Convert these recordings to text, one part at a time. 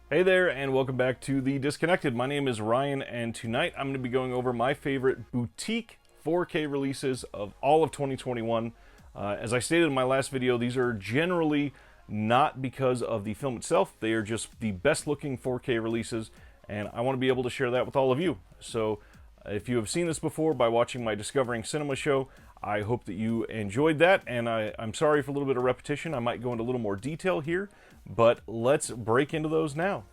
Hey there, and welcome back to The Disconnected. My name is Ryan, and tonight I'm going to be going over my favorite boutique 4K releases of all of 2021. As I stated in my last video, these are generally not because of the film itself. They are just the best looking 4K releases, and I want to be able to share that with all of you. So if you have seen this before by watching my Discovering Cinema show, I hope that you enjoyed that, and I'm sorry for a little bit of repetition. I might go into a little more detail here, but let's break into those now.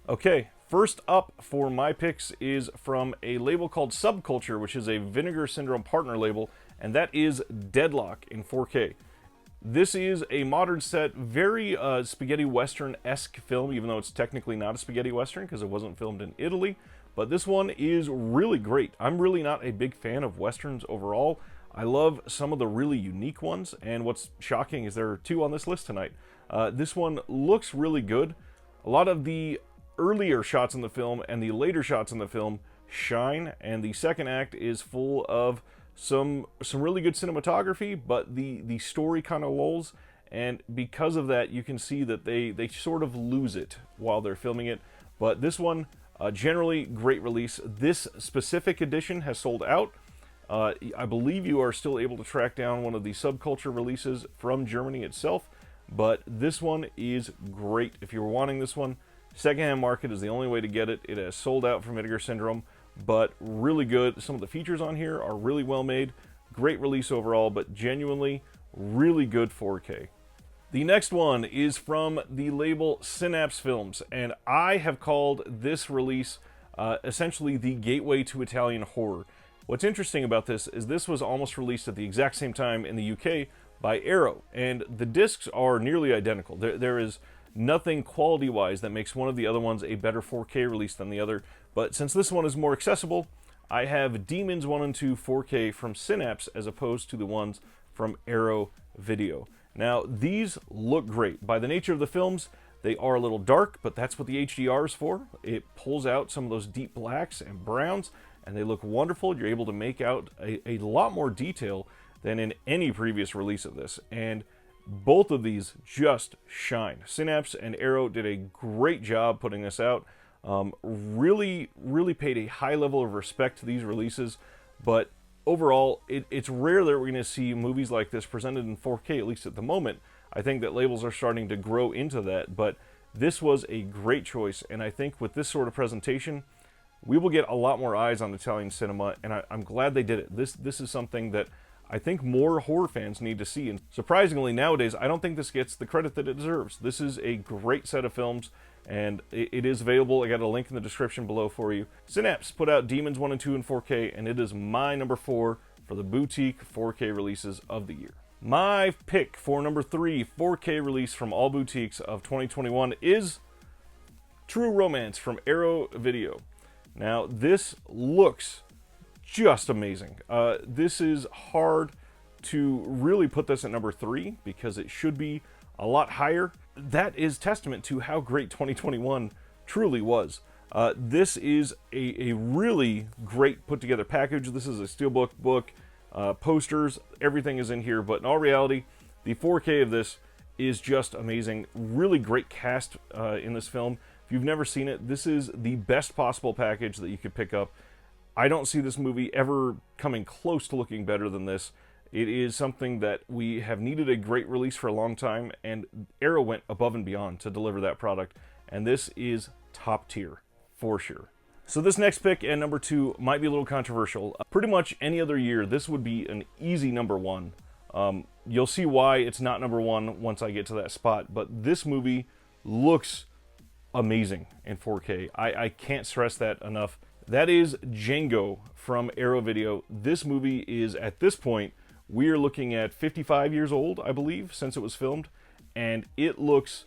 Okay, first up for my picks is from a label called Subculture, which is a Vinegar Syndrome partner label, and that is Deadlock in 4K. This is a modern set, very spaghetti western-esque film, even though it's technically not a spaghetti western because it wasn't filmed in Italy. But this one is really great. I'm really not a big fan of westerns overall. I love some of the really unique ones, and what's shocking is there are two on this list tonight. This one looks really good. A lot of the earlier shots in the film and the later shots in the film shine, and the second act is full of some really good cinematography, but the story kind of lulls, and because of that you can see that they sort of lose it while they're filming it. But this one, generally great release. This specific edition has sold out. I believe you are still able to track down one of the Subculture releases from Germany itself, but this one is great. If you're wanting this one, secondhand market is the only way to get it. It has sold out from Vinegar Syndrome, but really good. Some of the features on here are really well made. Great release overall, but genuinely really good 4K. The next one is from the label Synapse Films, and I have called this release essentially the gateway to Italian horror. What's interesting about this is this was almost released at the exact same time in the UK by Arrow, and the discs are nearly identical. There is nothing quality-wise that makes one of the other ones a better 4K release than the other, but since this one is more accessible, I have Demons 1 and 2 4K from Synapse as opposed to the ones from Arrow Video. Now, these look great. By the nature of the films, they are a little dark, but that's what the HDR is for. It pulls out some of those deep blacks and browns, and they look wonderful. You're able to make out a lot more detail than in any previous release of this, and both of these just shine. Synapse and Arrow did a great job putting this out. Really paid a high level of respect to these releases, but overall, it's rare that we're going to see movies like this presented in 4K, at least at the moment. I think that labels are starting to grow into that, but this was a great choice, and I think with this sort of presentation, we will get a lot more eyes on Italian cinema, and I'm glad they did it. This is something that I think more horror fans need to see, and surprisingly nowadays, I don't think this gets the credit that it deserves. This is a great set of films, and it is available. I got a link in the description below for you. Synapse put out Demons 1 and 2 in 4K, and it is my number 4 for the boutique 4K releases of the year. My pick for number 3 4K release from all boutiques of 2021 is True Romance from Arrow Video. Now, this looks just amazing. This is hard to really put this at number 3 because it should be a lot higher. That is testament to how great 2021 truly was. This is a really great put together package. This is a steelbook book, posters, everything is in here, but in all reality, the 4K of this is just amazing. Really great cast in this film. If you've never seen it, this is the best possible package that you could pick up. I don't see this movie ever coming close to looking better than this. It is something that we have needed a great release for a long time, and Arrow went above and beyond to deliver that product, and this is top tier, for sure. So this next pick, and number 2, might be a little controversial. Pretty much any other year, this would be an easy number 1. You'll see why it's not number 1 once I get to that spot, but this movie looks amazing in 4K. I can't stress that enough. That is Django from Arrow Video. This movie is, at this point, we are looking at 55 years old, I believe, since it was filmed, and it looks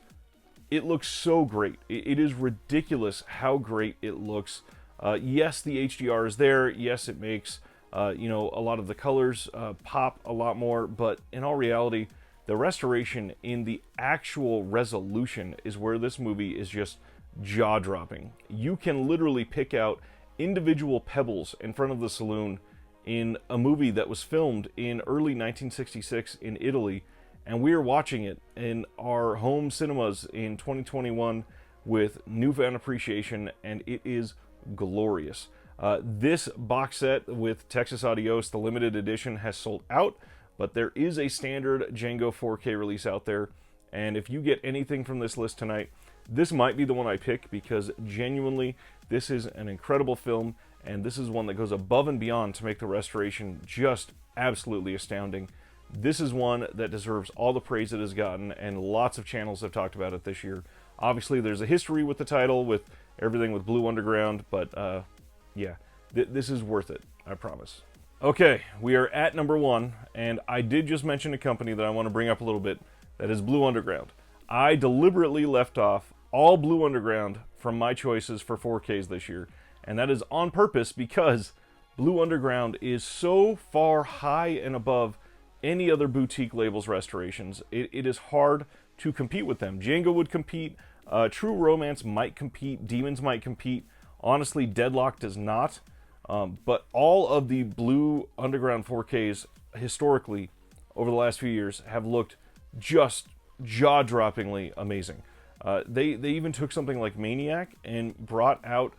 so great. It is ridiculous how great it looks. Yes, the HDR is there. Yes, it makes a lot of the colors pop a lot more, but in all reality, the restoration in the actual resolution is where this movie is just jaw-dropping. You can literally pick out individual pebbles in front of the saloon in a movie that was filmed in early 1966 in Italy, and we are watching it in our home cinemas in 2021 with newfound appreciation, and it is glorious. This box set with Texas Adios, the limited edition, has sold out, but there is a standard Django 4K release out there, and if you get anything from this list tonight, this might be the one I pick, because genuinely, this is an incredible film, and this is one that goes above and beyond to make the restoration just absolutely astounding. This is one that deserves all the praise it has gotten, and lots of channels have talked about it this year. Obviously, there's a history with the title, with everything with Blue Underground, but yeah, this is worth it, I promise. Okay, we are at number 1, and I did just mention a company that I want to bring up a little bit, that is Blue Underground. I deliberately left off all Blue Underground from my choices for 4Ks this year, and that is on purpose because Blue Underground is so far high and above any other boutique labels restorations. It is hard to compete with them. Django would compete, True Romance might compete, Demons might compete. Honestly, Deadlock does not. But all of the Blue Underground 4Ks historically over the last few years have looked just jaw-droppingly amazing. They even took something like Maniac and brought out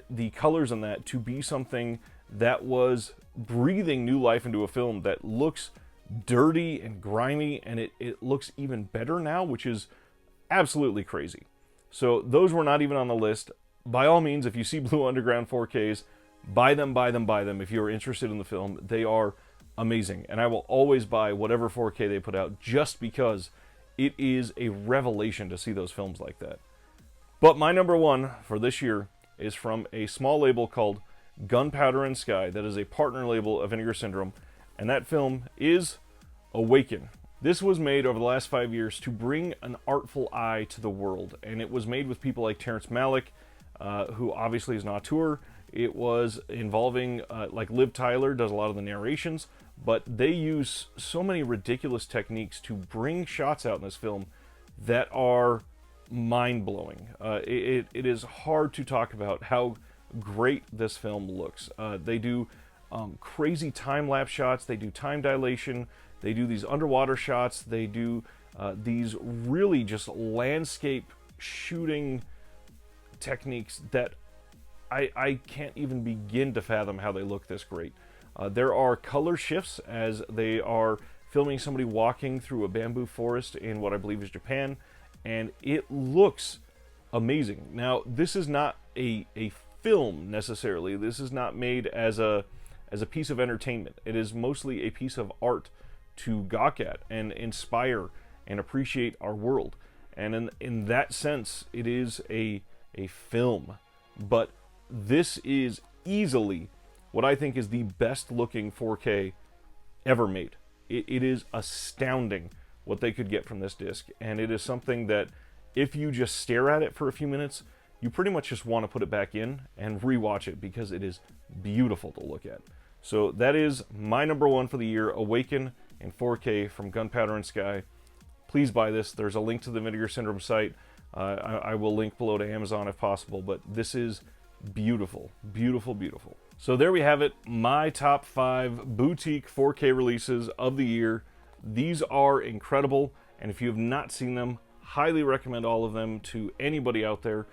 the colors in that to be something that was breathing new life into a film that looks dirty and grimy, and it looks even better now, which is absolutely crazy. So those were not even on the list. By all means, if you see Blue Underground 4Ks, buy them, buy them, buy them if you're interested in the film. They are amazing, and I will always buy whatever 4K they put out just because it is a revelation to see those films like that. But my number 1 for this year is from a small label called Gunpowder Sky that is a partner label of Vinegar Syndrome, and that film is Awaken. This was made over the last 5 years to bring an artful eye to the world, and it was made with people like Terrence Malick, who obviously is an auteur. It was involving, like Liv Tyler does a lot of the narrations, but they use so many ridiculous techniques to bring shots out in this film that are mind-blowing. It is hard to talk about how great this film looks. They do crazy time-lapse shots, they do time dilation, they do these underwater shots, they do these really just landscape shooting techniques that I can't even begin to fathom how they look this great. There are color shifts as they are filming somebody walking through a bamboo forest in what I believe is Japan, and it looks amazing. Now, this is not a film necessarily. This is not made as a piece of entertainment. It is mostly a piece of art to gawk at and inspire and appreciate our world. And in that sense, it is a film. But this is easily what I think is the best looking 4K ever made. It is astounding what they could get from this disc, and it is something that if you just stare at it for a few minutes, you pretty much just want to put it back in and rewatch it because it is beautiful to look at. So that is my number 1 for the year, Awaken in 4K from Gunpowder Sky. Please buy this. There's a link to the Vinegar Syndrome site. I will link below to Amazon if possible, but this is beautiful, beautiful, beautiful. So there we have it, my top 5 boutique 4K releases of the year. These are incredible, and if you have not seen them, highly recommend all of them to anybody out there.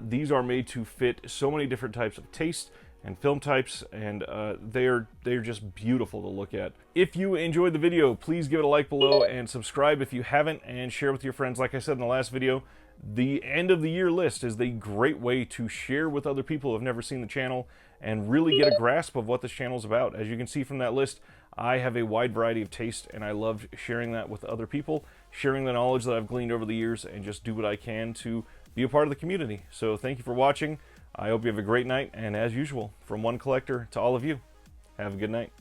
These are made to fit so many different types of taste and film types, and they're just beautiful to look at. If you enjoyed the video, please give it a like below and subscribe if you haven't, and share with your friends. Like I said in the last video, the end of the year list is the great way to share with other people who have never seen the channel and really get a grasp of what this channel is about. As you can see from that list, I have a wide variety of taste, and I love sharing that with other people, sharing the knowledge that I've gleaned over the years, and just do what I can to be a part of the community. So thank you for watching. I hope you have a great night, and as usual, from one collector to all of you, have a good night.